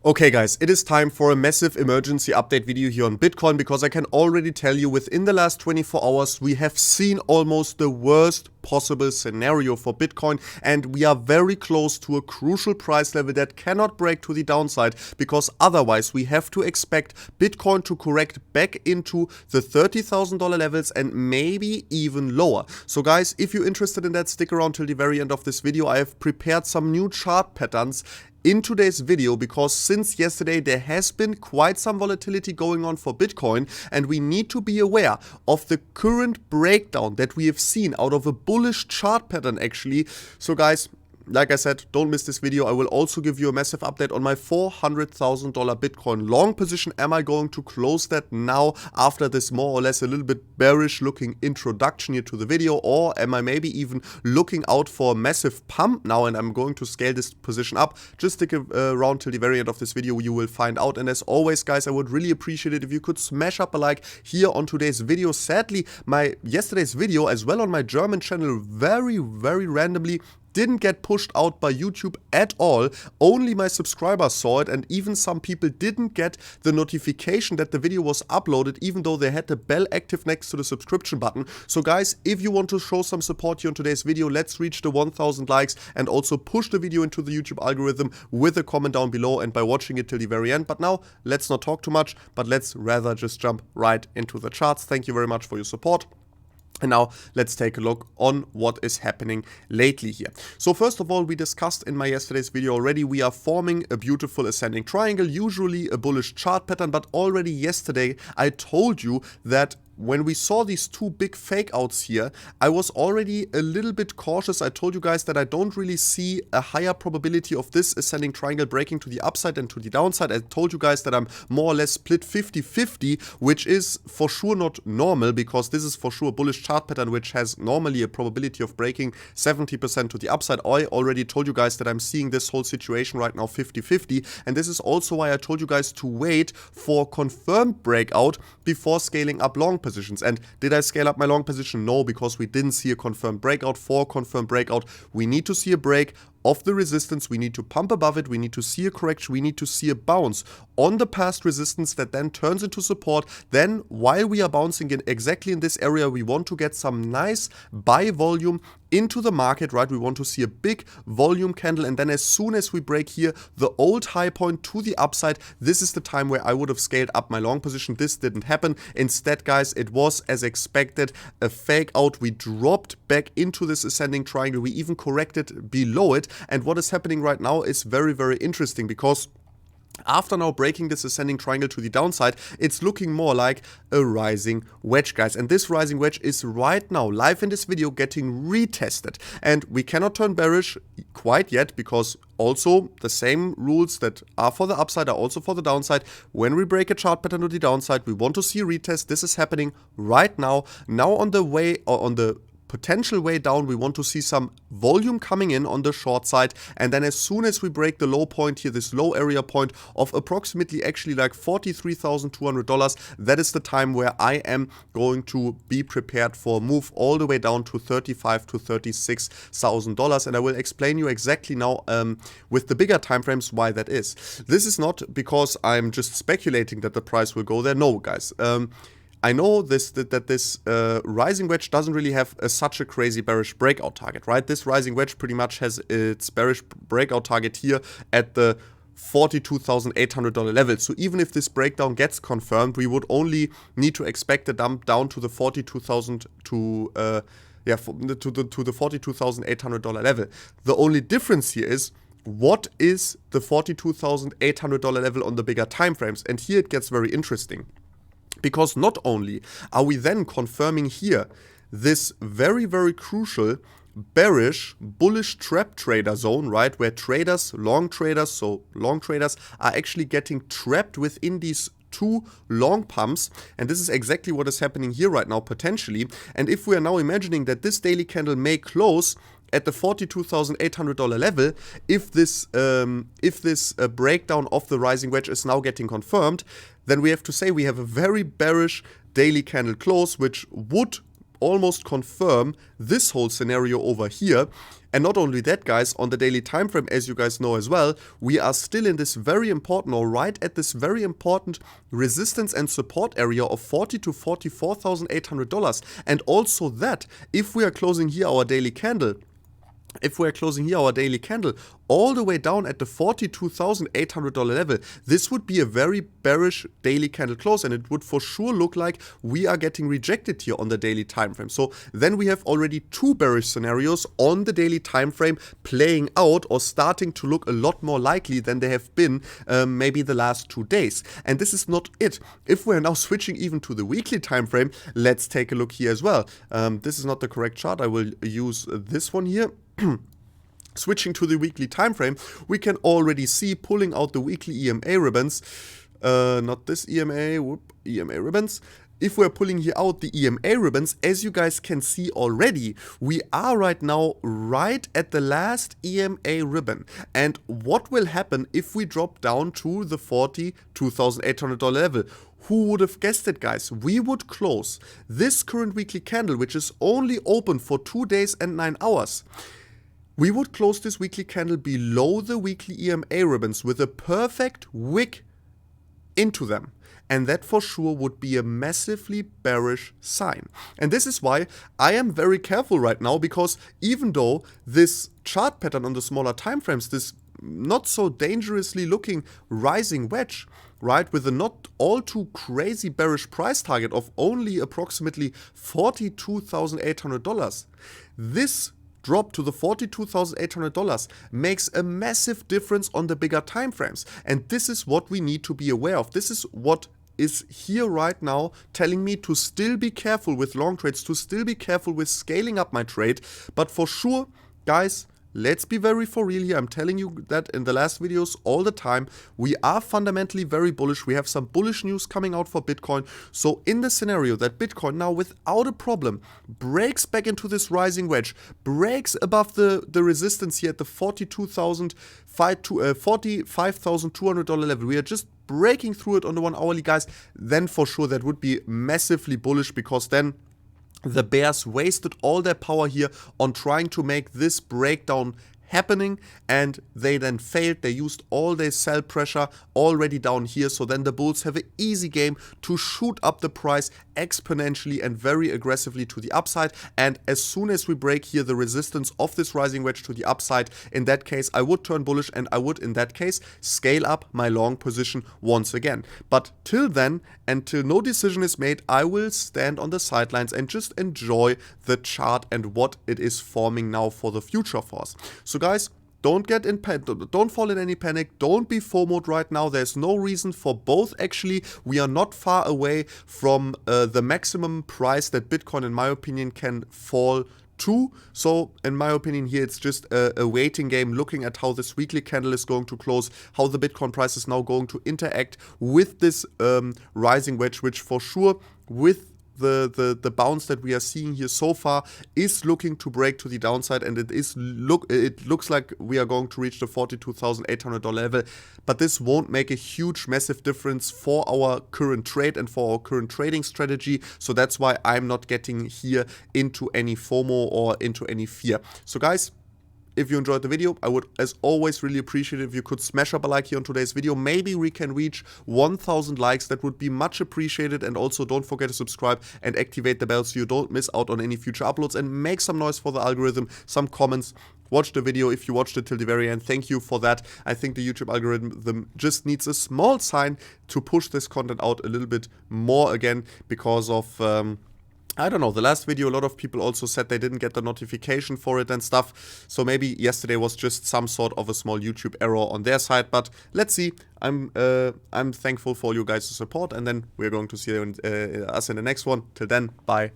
Okay guys, it is time for a massive emergency update video here on Bitcoin, because I can already tell you within the last 24 hours we have seen almost the worst possible scenario for Bitcoin, and we are very close to a crucial price level that cannot break to the downside, because otherwise we have to expect Bitcoin to correct back into the $30,000 levels and maybe even lower. So guys, if you're interested in that, stick around till the very end of this video. I have prepared some new chart patterns in today's video, because since yesterday there has been quite some volatility going on for Bitcoin, and we need to be aware of the current breakdown that we have seen out of a bullish chart pattern actually. So guys, like I said, don't miss this video. I will also give you a massive update on my $400,000 Bitcoin long position. Am I going to close that now after this more or less a little bit bearish looking introduction here to the video, or am I maybe even looking out for a massive pump now and I'm going to scale this position up? Just stick around till the very end of this video, you will find out. And as always guys, I would really appreciate it if you could smash up a like here on today's video. Sadly, my yesterday's video as well on my German channel very randomly didn't get pushed out by YouTube at all. Only my subscribers saw it, and even some people didn't get the notification that the video was uploaded, even though they had the bell active next to the subscription button. So guys, if you want to show some support here on today's video, let's reach the 1000 likes and also push the video into the YouTube algorithm with a comment down below and by watching it till the very end. But now, let's not talk too much, but let's rather just jump right into the charts. Thank you very much for your support. And now let's take a look on what is happening lately here. So first of all, we discussed in my yesterday's video already, we are forming a beautiful ascending triangle, usually a bullish chart pattern, but already yesterday I told you that when we saw these two big fake outs here, I was already a little bit cautious. I told you guys that I don't really see a higher probability of this ascending triangle breaking to the upside and to the downside. I told you guys that I'm more or less split 50-50, which is for sure not normal, because this is for sure a bullish chart pattern which has normally a probability of breaking 70% to the upside. I already told you guys that I'm seeing this whole situation right now 50-50, and this is also why I told you guys to wait for confirmed breakout before scaling up long positions. And did I scale up my long position? No, because we didn't see a confirmed breakout. For confirmed breakout, we need to see a break of the resistance, we need to pump above it, we need to see a correction, we need to see a bounce on the past resistance that then turns into support. Then while we are bouncing in exactly in this area, we want to get some nice buy volume into the market, right? We want to see a big volume candle, and then as soon as we break here the old high point to the upside, this is the time where I would have scaled up my long position. This didn't happen. Instead guys, it was as expected a fake out. We dropped back into this ascending triangle, we even corrected below it. And what is happening right now is very interesting, because after now breaking this ascending triangle to the downside, it's looking more like a rising wedge, guys. And this rising wedge is right now, live in this video, getting retested. And we cannot turn bearish quite yet, because also the same rules that are for the upside are also for the downside. When we break a chart pattern to the downside, we want to see a retest. This is happening right now. Now on the way, or on the potential way down, we want to see some volume coming in on the short side, and then as soon as we break the low point here, this low area point of approximately actually like $43,200, that is the time where I am going to be prepared for a move all the way down to $35,000 to $36,000, and I will explain you exactly now with the bigger time frames why that is. This is not because I'm just speculating that the price will go there. No guys, I know that this rising wedge doesn't really have such a crazy bearish breakout target, right? This rising wedge pretty much has its bearish breakout target here at the $42,800 level. So even if this breakdown gets confirmed, we would only need to expect a dump down to the $42,000 to the $42,800 level. The only difference here is, what is the $42,800 level on the bigger time frames? And here it gets very interesting, because not only are we then confirming here this very crucial bearish bullish trap trader zone, right, where traders, long traders are actually getting trapped within these two long pumps, and this is exactly what is happening here right now potentially. And if we are now imagining that this daily candle may close at the $42,800 level, if this breakdown of the rising wedge is now getting confirmed, then we have to say we have a very bearish daily candle close, which would almost confirm this whole scenario over here. And not only that, guys, on the daily time frame, as you guys know as well, we are still in this very important, or right at this very important resistance and support area of $40,000 to $44,800. And also that, if we are closing here our daily candle, all the way down at the $42,800 level, this would be a very bearish daily candle close, and it would for sure look like we are getting rejected here on the daily time frame. So then we have already two bearish scenarios on the daily time frame playing out, or starting to look a lot more likely than they have been maybe the last 2 days. And this is not it. If we're now switching even to the weekly time frame, let's take a look here as well. This is not the correct chart. I will use this one here. Switching to the weekly time frame, we can already see, pulling out the weekly EMA ribbons, not this EMA ribbons. If we're pulling here out the EMA ribbons, as you guys can see already, we are right now right at the last EMA ribbon. And what will happen if we drop down to the $42,800 level? Who would have guessed it, guys? We would close this current weekly candle, which is only open for 2 days and 9 hours. We would close this weekly candle below the weekly EMA ribbons with a perfect wick into them. And that for sure would be a massively bearish sign. And this is why I am very careful right now, because even though this chart pattern on the smaller time frames, this not so dangerously looking rising wedge, right, with a not all too crazy bearish price target of only approximately $42,800, this drop to the $42,800 makes a massive difference on the bigger time frames. And this is what we need to be aware of. This is what is here right now telling me to still be careful with long trades, to still be careful with scaling up my trade. But for sure, guys, let's be very for real here. I'm telling you that in the last videos all the time. We are fundamentally very bullish. We have some bullish news coming out for Bitcoin. So in the scenario that Bitcoin now without a problem breaks back into this rising wedge, breaks above the resistance here at the $45,200 level, we are just breaking through it on the 1 hourly, guys, then for sure that would be massively bullish, because then the bears wasted all their power here on trying to make this breakdown happening, and they then failed. They used all their sell pressure already down here, so then the bulls have an easy game to shoot up the price exponentially and very aggressively to the upside. And as soon as we break here the resistance of this rising wedge to the upside, in that case I would turn bullish, and I would in that case scale up my long position once again. But till then, until no decision is made, I will stand on the sidelines and just enjoy the chart and what it is forming now for the future for us. So guys, don't fall in any panic. Don't be FOMO'd right now. There's no reason for both. Actually, we are not far away from the maximum price that Bitcoin, in my opinion, can fall to. So in my opinion here, it's just a waiting game, looking at how this weekly candle is going to close, how the Bitcoin price is now going to interact with this rising wedge, which for sure with the bounce that we are seeing here so far is looking to break to the downside, and it looks like we are going to reach the $42,800 level. But this won't make a huge massive difference for our current trade and for our current trading strategy. So that's why I'm not getting here into any FOMO or into any fear. So guys, if you enjoyed the video, I would, as always, really appreciate it if you could smash up a like here on today's video. Maybe we can reach 1,000 likes. That would be much appreciated. And also don't forget to subscribe and activate the bell so you don't miss out on any future uploads. And make some noise for the algorithm, some comments. Watch the video if you watched it till the very end. Thank you for that. I think the YouTube algorithm just needs a small sign to push this content out a little bit more again, because of I don't know, the last video a lot of people also said they didn't get the notification for it and stuff. So maybe yesterday was just some sort of a small YouTube error on their side, but let's see. I'm thankful for all you guys' support, and then we're going to see us in the next one. Till then, bye.